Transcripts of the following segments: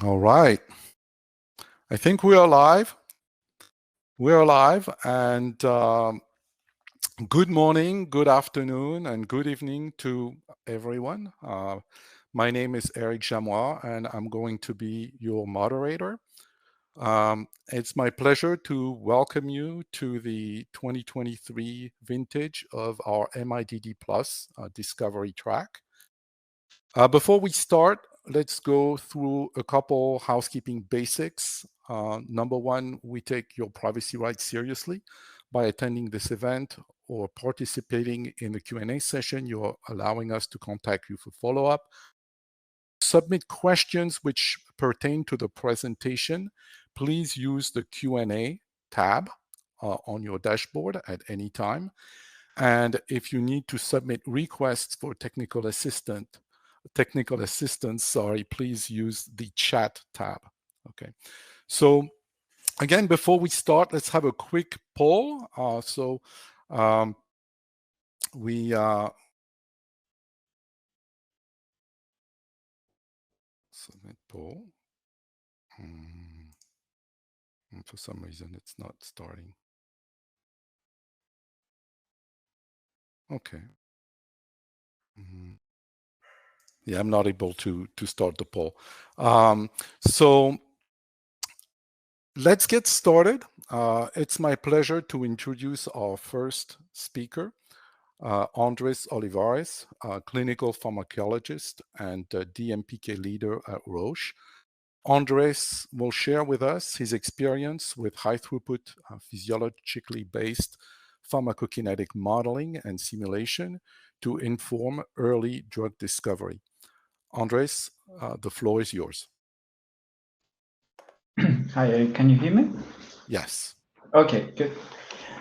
All right. I think we are live. We're live, and good morning, good afternoon, and good evening to everyone. My name is Eric Jamois, and I'm going to be your moderator. It's my pleasure to welcome you to the 2023 vintage of our MIDD Plus Discovery track. Before we start, let's go through a couple housekeeping basics. Number one, we take your privacy rights seriously. By attending this event or participating in the Q&A session, you're allowing us to contact you for follow-up. Submit questions which pertain to the presentation. Please use the Q&A tab on your dashboard at any time. And if you need to submit requests for technical assistance, please use the chat tab. Okay. So again, before we start, let's have a quick poll. Submit poll. For some reason, it's not starting. Okay. Yeah, I'm not able to start the poll. So let's get started. It's my pleasure to introduce our first speaker, Andrés Olivares, clinical pharmacologist and DMPK leader at Roche. Andrés will share with us his experience with high-throughput, physiologically based pharmacokinetic modeling and simulation to inform early drug discovery. Andrés, the floor is yours. Hi, Eric. Can you hear me? Yes. Okay, good.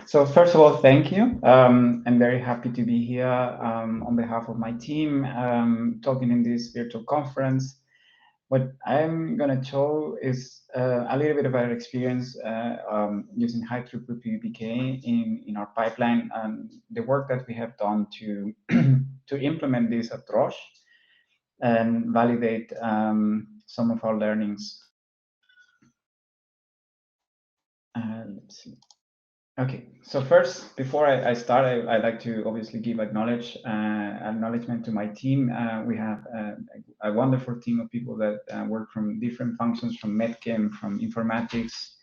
So first of all, thank you. I'm very happy to be here on behalf of my team talking in this virtual conference. What I'm going to show is a little bit of our experience using high-throughput PBPK in our pipeline and the work that we have done to, to implement this at Roche and validate some of our learnings. Let's see. Okay, so first, before I start, I'd like to obviously give acknowledgement to my team. We have a wonderful team of people that work from different functions, from medchem, from informatics.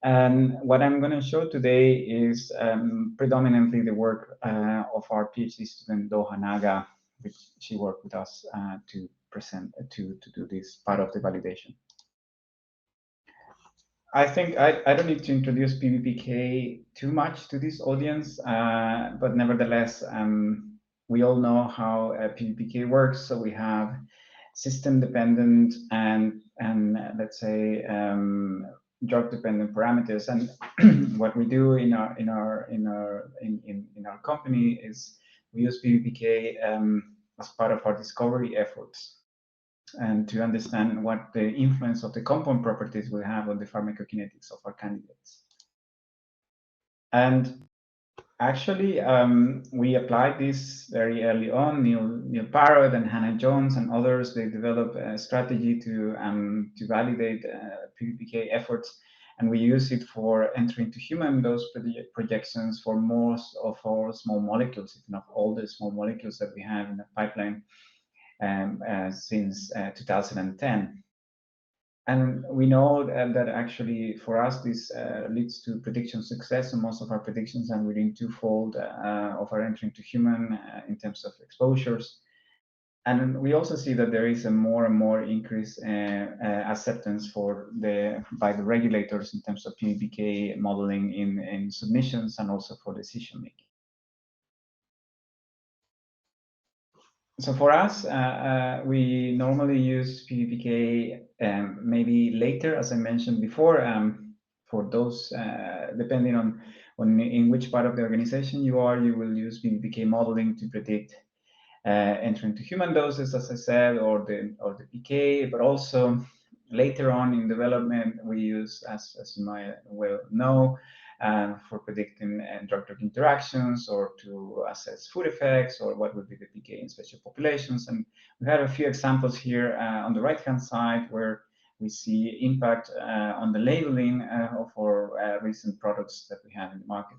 And what I'm going to show today is predominantly the work of our PhD student, Doha Naga, which she worked with us to present, to do this part of the validation. I think I don't need to introduce PBPK too much to this audience, but nevertheless, we all know how PBPK works. So we have system-dependent and let's say drug-dependent parameters. And what we do in our company is we use PBPK as part of our discovery efforts, and to understand what the influence of the compound properties will have on the pharmacokinetics of our candidates. And actually, we applied this very early on. Neil Parrott and Hannah Jones and others, they developed a strategy to validate PBPK efforts, and we use it for entering to human dose projections for most of our small molecules, if not all the small molecules that we have in the pipeline. Since 2010. And we know that actually for us, this leads to prediction success on most of our predictions, and within twofold of our entering to human in terms of exposures. And we also see that there is a more and more increased acceptance by the regulators in terms of PBPK modeling in submissions and also for decision making. So for us, we normally use PBPK maybe later, as I mentioned before, for those, depending on in which part of the organization you are, you will use PBPK modeling to predict entering to human doses, as I said, or the PK, but also later on in development, we use, as you might well know, for predicting drug-drug interactions or to assess food effects or what would be the PK in special populations. And we have a few examples here on the right-hand side where we see impact on the labeling of our recent products that we have in the market.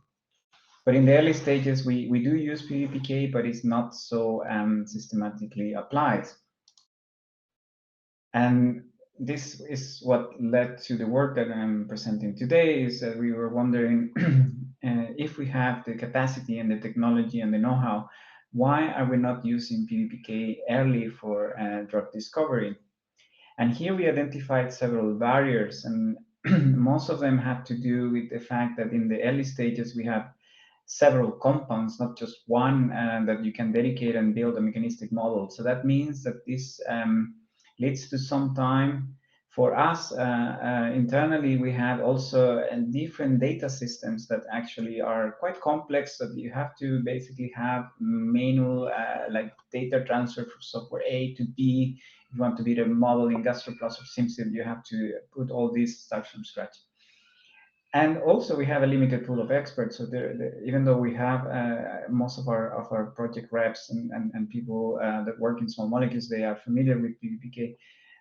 But in the early stages, we do use PBPK, but it's not so systematically applied. And this is what led to the work that I'm presenting today, is that we were wondering if we have the capacity and the technology and the know-how, why are we not using PBPK early for drug discovery? And here we identified several barriers, and most of them have to do with the fact that in the early stages we have several compounds, not just one, that you can dedicate and build a mechanistic model. So that means that this leads to some time. For us, internally, we have also different data systems that actually are quite complex, that you have to basically have manual like data transfer from software A to B. If you want to build a model in GastroPlus or SimCip, you have to put all these start from scratch. And also, we have a limited pool of experts. So even though we have most of our project reps and people that work in small molecules, they are familiar with PBPK.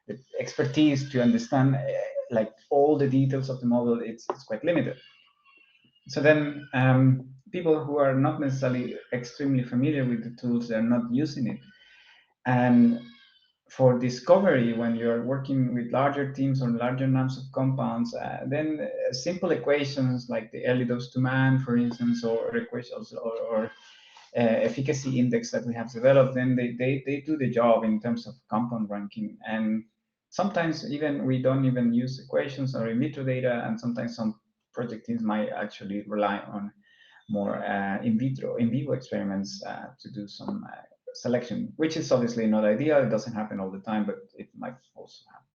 The expertise to understand like all the details of the model, it's quite limited. So then people who are not necessarily extremely familiar with the tools, they're not using it. And for discovery, when you're working with larger teams or larger numbers of compounds, then simple equations like the early dose to man, for instance, or equations or efficacy index that we have developed, then they do the job in terms of compound ranking. And sometimes even we don't even use equations or in vitro data, and sometimes some project teams might actually rely on more in vivo experiments to do some selection, which is obviously not ideal. It doesn't happen all the time, but it might also happen.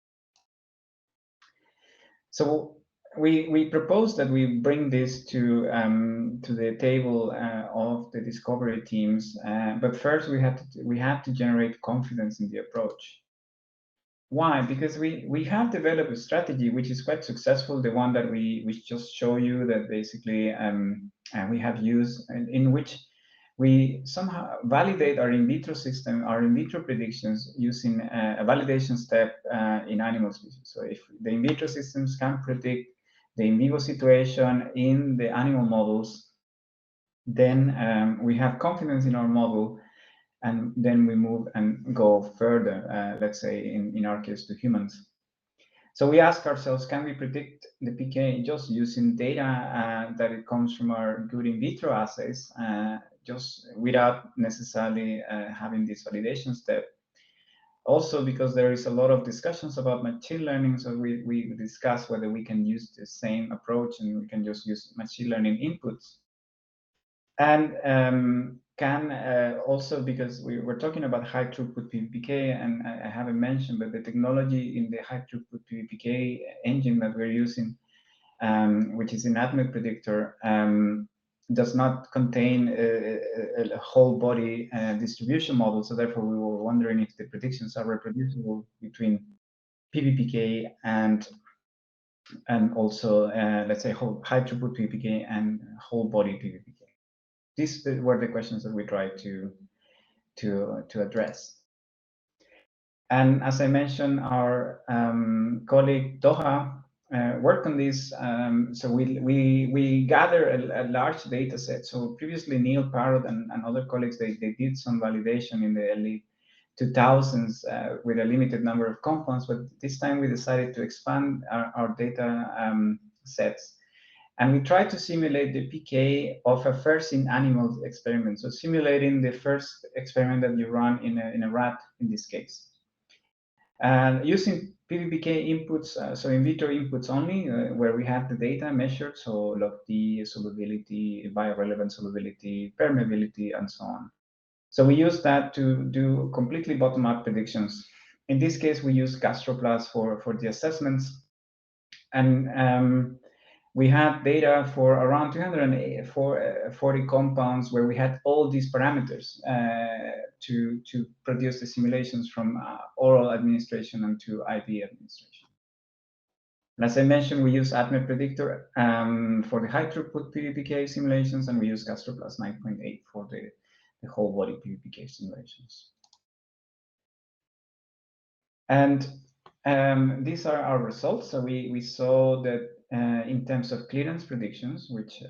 So we propose that we bring this to the table of the discovery teams, but first we have to generate confidence in the approach. Why? Because we have developed a strategy which is quite successful, the one that we just show you, that basically we have used, in which we somehow validate our in vitro system, our in vitro predictions, using a validation step in animal species. So if the in vitro systems can predict the in vivo situation in the animal models, then we have confidence in our model, and then we move and go further, let's say in our case to humans. So we ask ourselves, can we predict the PK just using data that it comes from our good in vitro assays, just without necessarily having this validation step? Also, because there is a lot of discussions about machine learning, so we discuss whether we can use the same approach and we can just use machine learning inputs. And can also, because we were talking about high throughput PBPK, and I haven't mentioned, but the technology in the high throughput PBPK engine that we're using, which is an ADMET predictor, does not contain a whole body distribution model. So therefore, we were wondering if the predictions are reproducible between PBPK and also, let's say, high throughput PBPK and whole body PBPK. These were the questions that we tried to address. And as I mentioned, our colleague Doha worked on this. So we gather a large data set. So previously Neil Parrott and other colleagues, they did some validation in the early 2000s with a limited number of compounds, but this time we decided to expand our data sets. And we tried to simulate the PK of a first in animal experiment. So simulating the first experiment that you run in a rat, in this case. And using PBPK inputs, so in vitro inputs only, where we have the data measured, so log-D, solubility, biorelevant solubility, permeability, and so on. So we use that to do completely bottom-up predictions. In this case, we use GastroPlus for the assessments. And we had data for around 240 compounds where we had all these parameters to produce the simulations from oral administration and to IV administration. And as I mentioned, we use ADMET predictor for the high throughput PBPK simulations, and we use GastroPlus 9.8 for the whole body PBPK simulations. And These are our results. So we saw that in terms of clearance predictions, which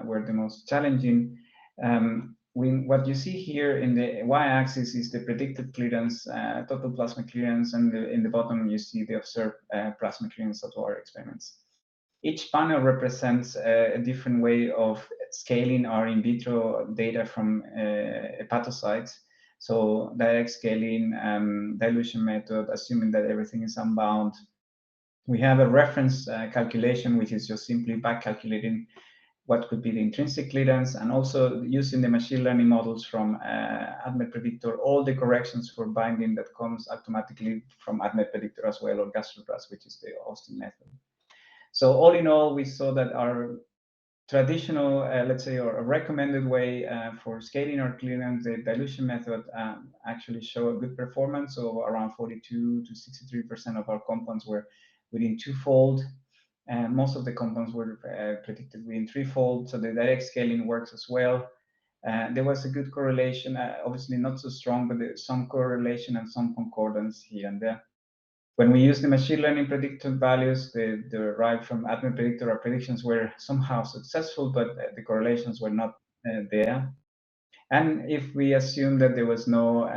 were the most challenging, what you see here in the y-axis is the predicted clearance, total plasma clearance, and in the bottom you see the observed plasma clearance of our experiments. Each panel represents a different way of scaling our in vitro data from hepatocytes. So direct scaling, dilution method, assuming that everything is unbound. We have a reference calculation, which is just simply back calculating what could be the intrinsic clearance, and also using the machine learning models from ADMET Predictor, all the corrections for binding that comes automatically from ADMET Predictor as well, or GastroPlus, which is the Austin method. So all in all, we saw that our traditional, let's say, or a recommended way for scaling our clearance, the dilution method, actually show a good performance. So around 42 to 63% of our compounds were within twofold, and most of the compounds were predicted within threefold. So the direct scaling works as well. There was a good correlation, obviously not so strong, but there's some correlation and some concordance here and there. When we use the machine learning predicted values, they derived from ADMET Predictor, our predictions were somehow successful, but the correlations were not there. And if we assume that there was no,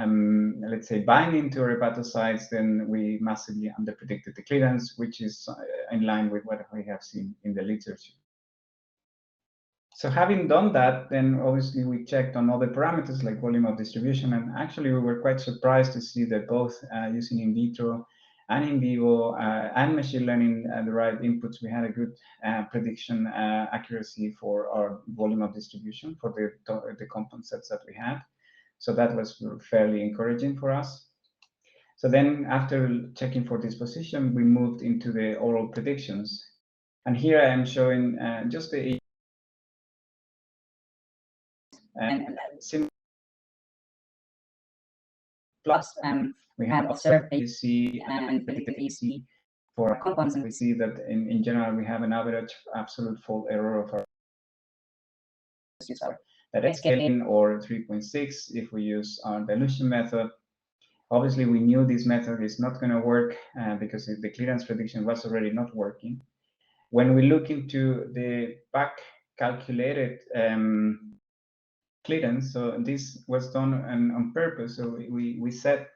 let's say, binding to hepatocytes, then we massively underpredicted the clearance, which is in line with what we have seen in the literature. So having done that, then obviously we checked on other parameters like volume of distribution, and actually we were quite surprised to see that both using in vitro and in vivo and machine learning derived inputs, we had a good prediction accuracy for our volume of distribution for the compound sets that we had. So that was fairly encouraging for us. So then after checking for disposition, we moved into the oral predictions. And here I am showing just the similar plots. We have observed AUC and predicted AUC for our compounds, and we see that in general we have an average absolute fault error of our direct scaling, or 3.6 if we use our dilution method. Obviously, we knew this method is not going to work because the clearance prediction was already not working. When we look into the back calculated clearance, so this was done on purpose. So we said,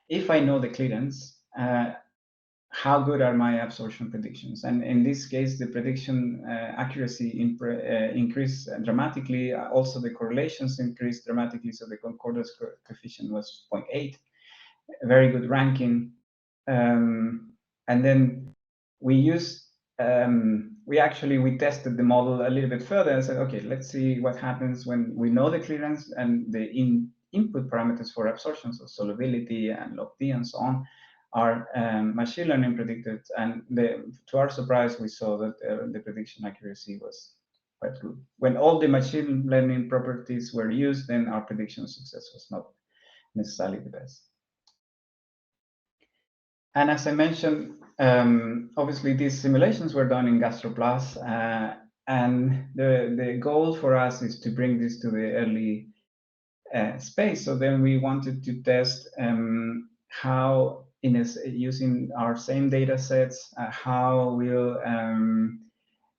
if I know the clearance, how good are my absorption predictions? And in this case, the prediction accuracy increased dramatically. Also, the correlations increased dramatically. So the concordance coefficient was 0.8, a very good ranking. And then we tested the model a little bit further and said, okay, let's see what happens when we know the clearance and the input parameters for absorption, so solubility and log-D and so on, are machine learning predicted. And to our surprise, we saw that the prediction accuracy was quite good. When all the machine learning properties were used, then our prediction success was not necessarily the best. And as I mentioned, obviously these simulations were done in GastroPlus, and the goal for us is to bring this to the early space. So then we wanted to test how, using our same data sets, how will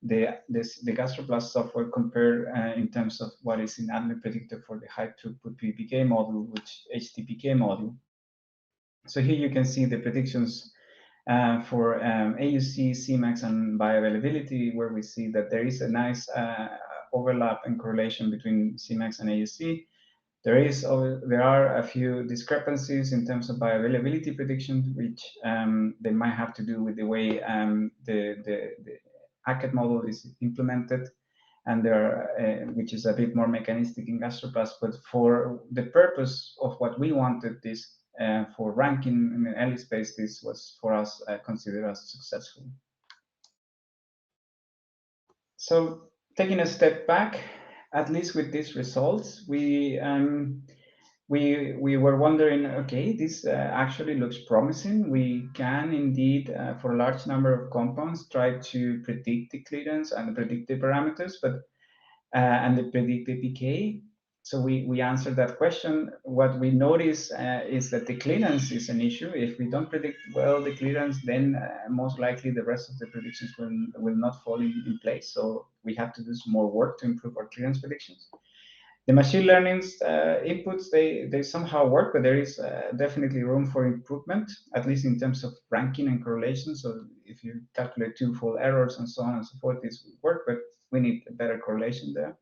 the GastroPlus software compare in terms of what is in ADMET Predictor for the high-throughput PBPK model, which HTPK model. So here you can see the predictions for AUC, Cmax, and bioavailability, where we see that there is a nice overlap and correlation between Cmax and AUC. There are a few discrepancies in terms of bioavailability predictions, which they might have to do with the way the ACAT model is implemented, and which is a bit more mechanistic in GastroPlus. But for the purpose of what we wanted, this for ranking in the early space, this was for us considered as successful. So taking a step back, at least with these results, we were wondering, okay, this actually looks promising. We can indeed, for a large number of compounds, try to predict the clearance and predict the parameters, but and predict the PK. so we answered that question. What we notice is that the clearance is an issue. If we don't predict well the clearance, then most likely the rest of the predictions will not fall in place. So we have to do some more work to improve our clearance predictions. The machine learning's inputs, they somehow work, but there is definitely room for improvement, at least in terms of ranking and correlation. So if you calculate twofold errors and so on and so forth, this will work, but we need a better correlation there.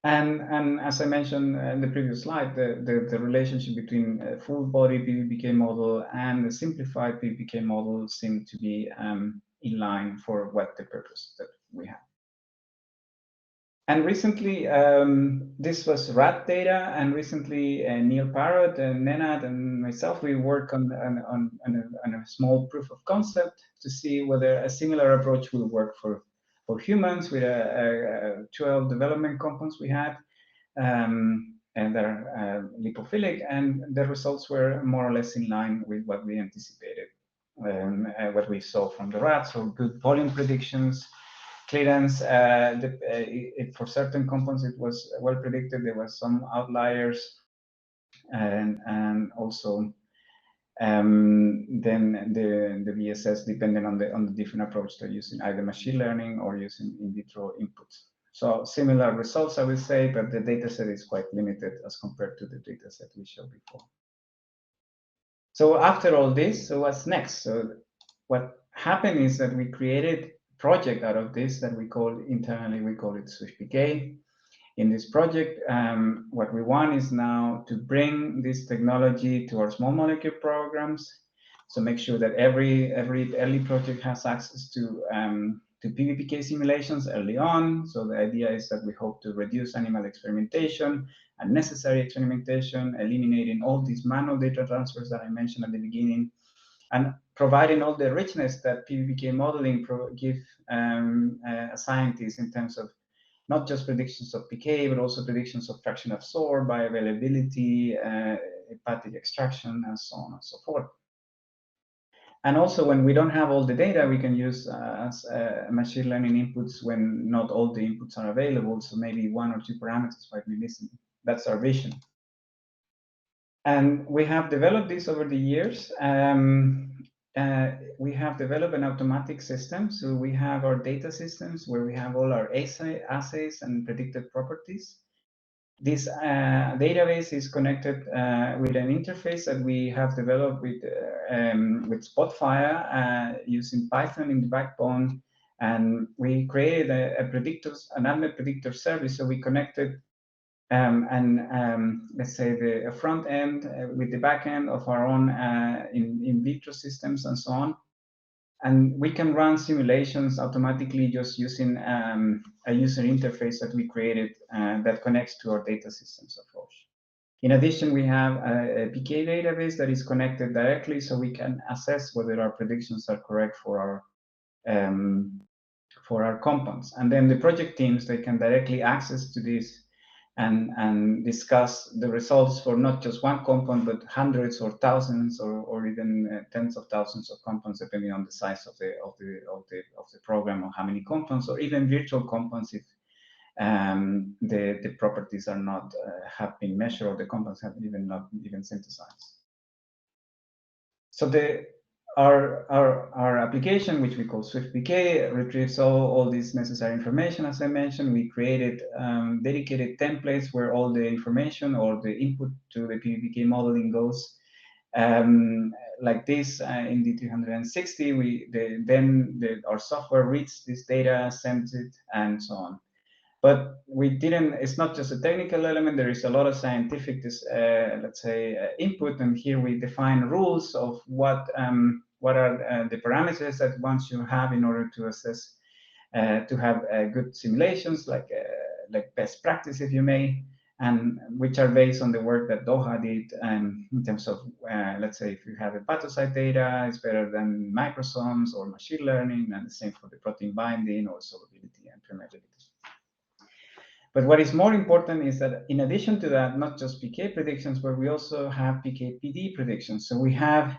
And as I mentioned in the previous slide, the relationship between a full body PBPK model and the simplified PBPK model seem to be in line for what the purpose that we have. And recently, this was rat data, and recently Neil Parrott and Nenad and myself, we worked on a small proof of concept to see whether a similar approach will work for humans with 12 development compounds we had, and they're lipophilic, and the results were more or less in line with what we anticipated, what we saw from the rats, so good volume predictions. Clearance, for certain compounds, it was well predicted. There were some outliers, and also then the VSS depended on the different approach they're using, either machine learning or using in vitro inputs. So similar results, I would say, but the data set is quite limited as compared to the data set we showed before. So after all this, so what's next? So what happened is that we created project out of this that we call internally, we call it SwiftPK. In this project, what we want is now to bring this technology to our small molecule programs. So make sure that every early project has access to PBPK simulations early on. So the idea is that we hope to reduce animal experimentation, unnecessary experimentation, eliminating all these manual data transfers that I mentioned at the beginning, and providing all the richness that PBPK modeling give scientists in terms of not just predictions of PK, but also predictions of fraction absorbed, bioavailability, hepatic extraction, and so on and so forth. And also, when we don't have all the data, we can use as machine learning inputs when not all the inputs are available. So maybe one or two parameters might be missing. That's our vision. And we have developed this over the years. We have developed an automatic system. So we have our data systems where we have all our assays and predicted properties. This database is connected with an interface that we have developed with Spotfire using Python in the backbone. And we created an ADMET predictor service. So we connected let's say the front end with the back end of our own in vitro systems and so on. And we can run simulations automatically just using a user interface that we created that connects to our data systems of Roche. In addition, we have a PK database that is connected directly, so we can assess whether our predictions are correct for our compounds. And then the project teams, they can directly access to this and discuss the results for not just one compound, but hundreds or thousands or even tens of thousands of compounds, depending on the size of the program, or how many compounds, or even virtual compounds if the properties are not have been measured, or the compounds have not even synthesized. So our application, which we call SwiftPK, retrieves all this necessary information. As I mentioned, we created dedicated templates where all the information or the input to the PBPK modeling goes. Like this in D360, our software reads this data, sends it, and so on. But we didn't, it's not just a technical element, there is a lot of scientific, let's say, input, and here we define rules of what are the parameters that one should have in order to assess, to have good simulations, like best practice, if you may, and which are based on the work that Doha did in terms of, let's say, if you have hepatocyte data, it's better than microsomes or machine learning, and the same for the protein binding or solubility and permeability. But what is more important is that in addition to that, not just PK predictions, but we also have PK-PD predictions. So we have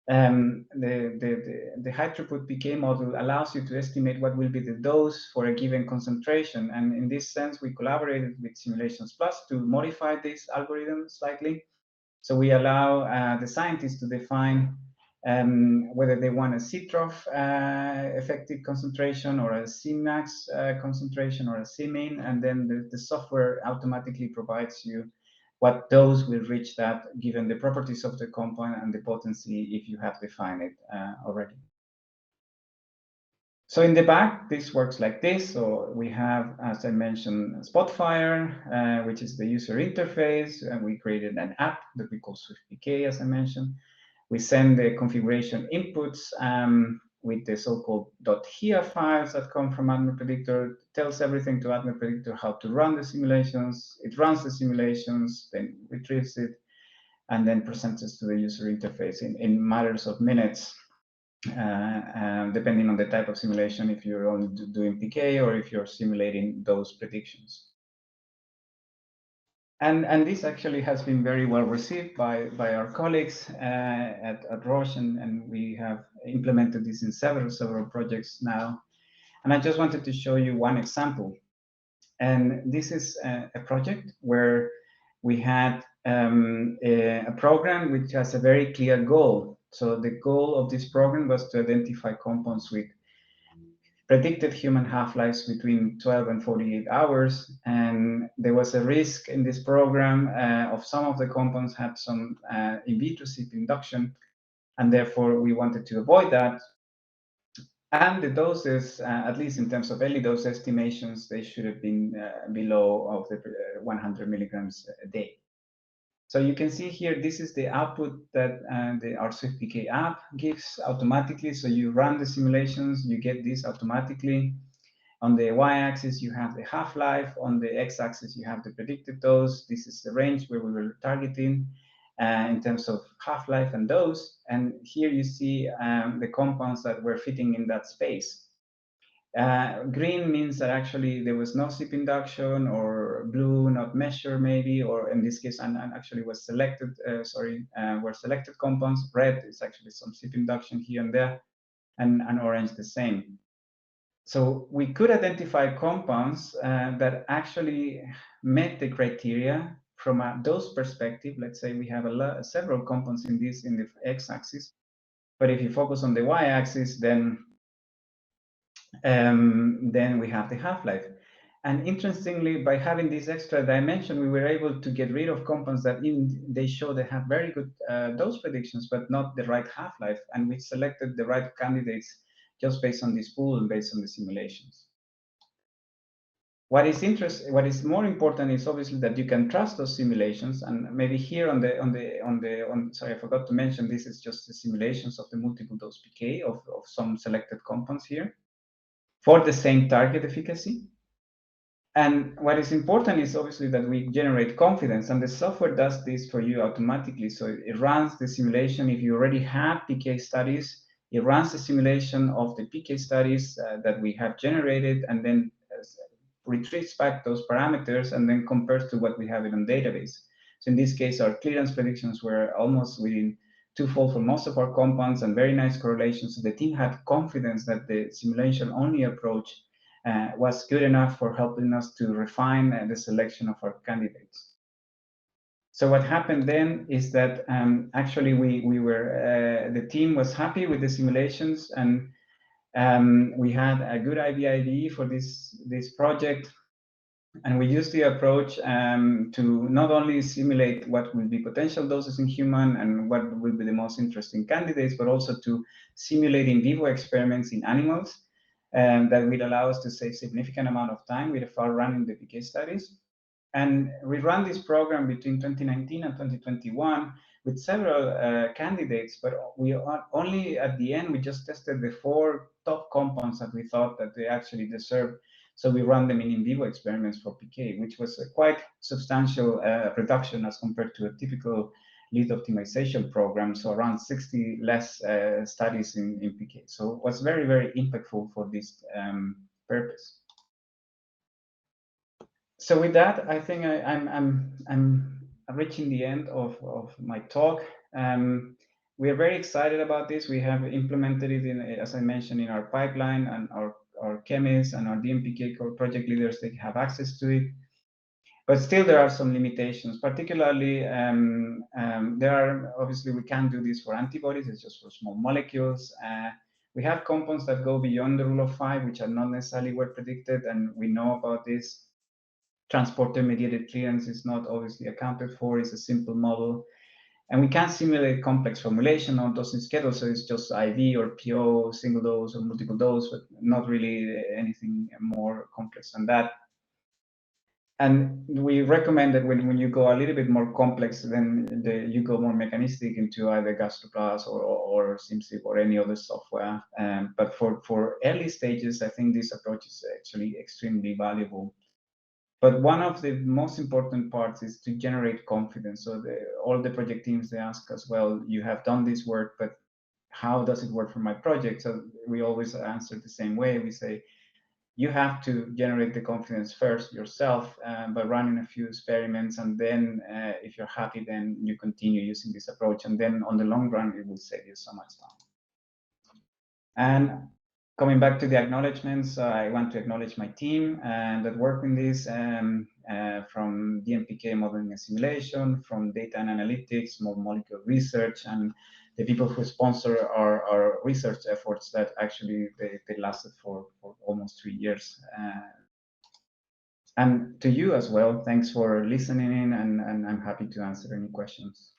The high-throughput PK model allows you to estimate what will be the dose for a given concentration. And in this sense, we collaborated with Simulations Plus to modify this algorithm slightly. So we allow the scientists to define whether they want a C-trough effective concentration or a C-max concentration or a C-min, and then the software automatically provides you what dose will reach that given the properties of the compound and the potency if you have defined it already. So in the back, this works like this. So we have, as I mentioned, Spotfire, which is the user interface, and we created an app that we call SwiftPK, as I mentioned. We send the configuration inputs with the so-called .hia files that come from Adme Predictor. It tells everything to Adme Predictor how to run the simulations. It runs the simulations, then retrieves it, and then presents it to the user interface in matters of minutes, depending on the type of simulation, if you're only doing PK or if you're simulating those predictions. And this actually has been very well received by our colleagues at Roche, and we have implemented this in several projects now. And I just wanted to show you one example. And this is a project where we had a program which has a very clear goal. So the goal of this program was to identify compounds with predicted human half-lives between 12 and 48 hours. And there was a risk in this program of some of the compounds had some in vitro CYP induction, and therefore we wanted to avoid that. And the doses, at least in terms of early dose estimations, they should have been below of the 100 milligrams a day. So you can see here, this is the output that our SwiftPK app gives automatically. So you run the simulations, you get this automatically. On the y-axis, you have the half-life. On the x-axis, you have the predicted dose. This is the range where we were targeting in terms of half-life and dose. And here you see the compounds that were fitting in that space. Green means that actually there was no CYP induction, or blue not measured maybe, or in this case, and actually was selected, were selected compounds. Red is actually some CYP induction here and there, and orange the same. So we could identify compounds that actually met the criteria from a dose perspective. Let's say we have several compounds in the x-axis, but if you focus on the y-axis, then we have the half-life. And interestingly, by having this extra dimension, we were able to get rid of compounds that they show they have very good dose predictions, but not the right half-life. And we selected the right candidates just based on this pool and based on the simulations. What is more important is obviously that you can trust those simulations. And maybe here sorry, I forgot to mention, this is just the simulations of the multiple dose PK of some selected compounds here for the same target efficacy. And what is important is obviously that we generate confidence, and the software does this for you automatically. So it runs the simulation. If you already have PK studies, it runs the simulation of the PK studies that we have generated, and then retrieves back those parameters and then compares to what we have in a database. So in this case, our clearance predictions were almost within twofold for most of our compounds, and very nice correlations. So the team had confidence that the simulation-only approach was good enough for helping us to refine the selection of our candidates. So what happened then is that actually the team was happy with the simulations, and we had a good IBID for this project. And we used the approach to not only simulate what will be potential doses in human and what will be the most interesting candidates, but also to simulate in vivo experiments in animals that will allow us to save significant amount of time without running the PK studies. And we ran this program between 2019 and 2021 with several candidates, but we are only at the end, we just tested the 4 top compounds that we thought that they actually deserve. So we run them in vivo experiments for PK, which was a quite substantial reduction as compared to a typical lead optimization program. So around 60 less studies in PK. So it was very, very impactful for this purpose. So with that, I think I'm reaching the end of my talk. we are very excited about this. We have implemented it in, as I mentioned, in our pipeline, and our chemists and our DMPK core project leaders, they have access to it. But still, there are some limitations. Particularly, there are obviously we can't do this for antibodies. It's just for small molecules. We have compounds that go beyond the rule of 5, which are not necessarily well predicted, and we know about this. Transporter-mediated clearance is not obviously accounted for. It's a simple model. And we can simulate complex formulation on dosing schedule, so it's just IV or PO, single dose or multiple dose, but not really anything more complex than that. And we recommend that when you go a little bit more complex, then you go more mechanistic into either GastroPlus or SimCip or any other software. But for early stages, I think this approach is actually extremely valuable. But one of the most important parts is to generate confidence. So all the project teams, they ask us, well, you have done this work, but how does it work for my project? So we always answer the same way. We say, you have to generate the confidence first yourself by running a few experiments. And then if you're happy, then you continue using this approach. And then on the long run, it will save you so much time. And coming back to the acknowledgements, I want to acknowledge my team that work in this, from DMPK modeling and simulation, from data and analytics, small molecule research, and the people who sponsor our research efforts that actually they lasted for almost 3 years. And to you as well, thanks for listening in, and I'm happy to answer any questions.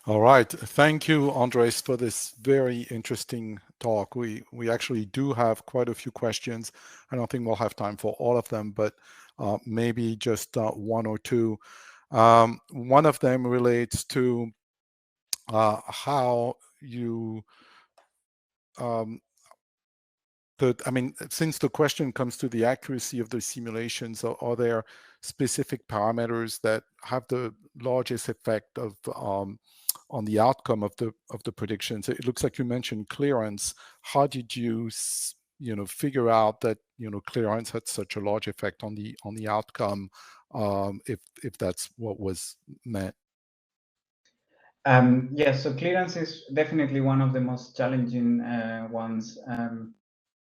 All right. Thank you, Andrés, for this very interesting talk. We actually do have quite a few questions. I don't think we'll have time for all of them, but maybe just one or two. One of them relates to how you since the question comes to the accuracy of the simulations, are there specific parameters that have the largest effect of on the outcome of the predictions? It looks like you mentioned clearance. How did you figure out that clearance had such a large effect on the outcome, if that's what was meant? Yes, so clearance is definitely one of the most challenging ones.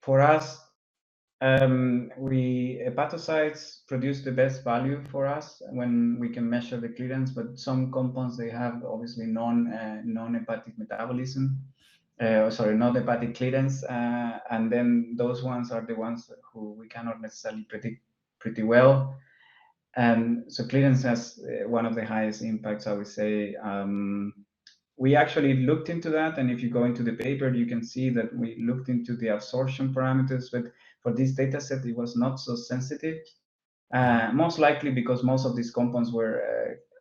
For us, hepatocytes produce the best value for us when we can measure the clearance, but some compounds, they have obviously non-hepatic metabolism, non-hepatic clearance, and then those ones are the ones who we cannot necessarily predict pretty well. And so clearance has one of the highest impacts, I would say. We actually looked into that, and if you go into the paper, you can see that we looked into the absorption parameters, but for this data set, it was not so sensitive. Most likely because most of these compounds were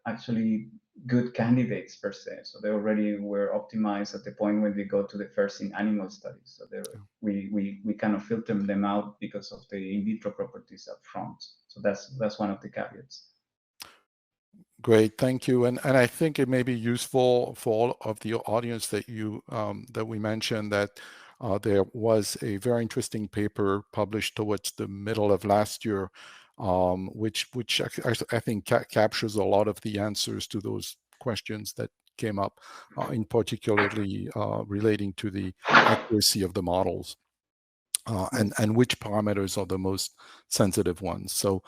actually good candidates per se. So they already were optimized at the point when they go to the first in animal studies. So we kind of filter them out because of the in vitro properties up front. So that's one of the caveats. Great, thank you. And I think it may be useful for all of the audience that we mentioned that there was a very interesting paper published towards the middle of last year, which I think captures a lot of the answers to those questions that came up, in particularly relating to the accuracy of the models. And which parameters are the most sensitive ones. So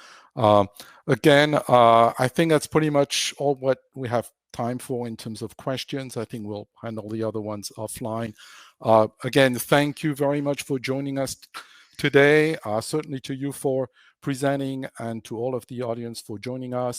again, I think that's pretty much all what we have time for in terms of questions. I think we'll handle the other ones offline. Again, thank you very much for joining us today. Certainly to you for presenting, and to all of the audience for joining us.